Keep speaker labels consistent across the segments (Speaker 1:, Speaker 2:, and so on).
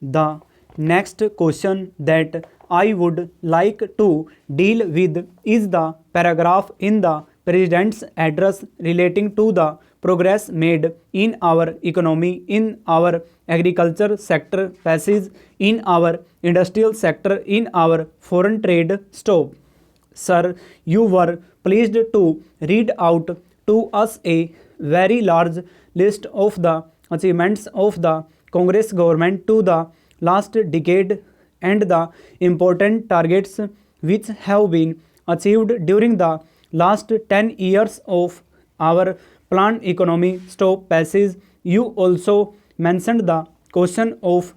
Speaker 1: The next question that I would like to deal with is the paragraph in the President's address relating to the progress made in our economy, in our agriculture sector, passage in our industrial sector, in our foreign trade stop. Sir, you were pleased to read out to us a very large list of the achievements of the Congress government to the last decade and the important targets which have been achieved during the last 10 years of our planned economy stop passage. You also mentioned the question of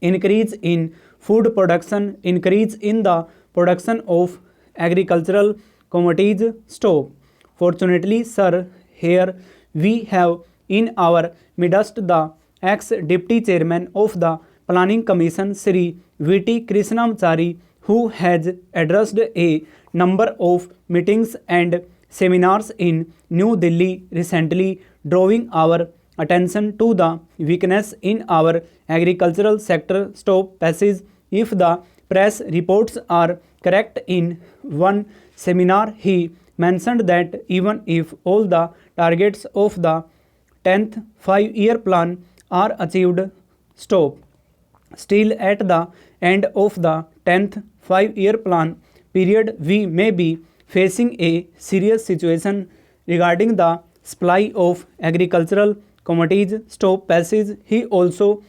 Speaker 1: increase in food production, increase in the production of agricultural commodities stop. Fortunately, sir, here we have in our midst the ex-deputy chairman of the Planning Commission, Sri V.T. Krishnamachari, who has addressed a number of meetings and seminars in New Delhi recently, drawing our attention to the weakness in our agricultural sector stop passage. If the press reports are correct, in one seminar he mentioned that even if all the targets of the 10th 5-year plan are achieved, stop. Still, at the end of the 10th 5-year plan period, we may be facing a serious situation regarding the supply of agricultural commodities stop passage. He also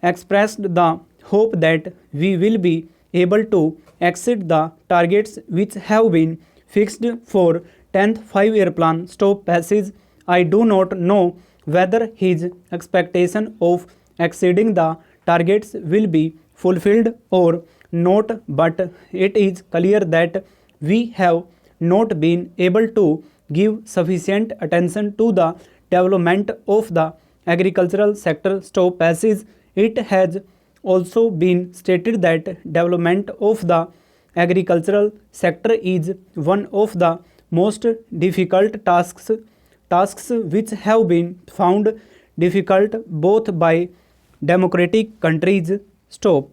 Speaker 1: expressed the hope that we will be able to exceed the targets which have been fixed for 10th 5-year plan stop passage. I do not know whether his expectation of exceeding the targets will be fulfilled or not, but it is clear that we have not been able to give sufficient attention to the development of the agricultural sector stop passage. It has also been stated that development of the agricultural sector is one of the most difficult tasks which have been found difficult both by democratic countries stop.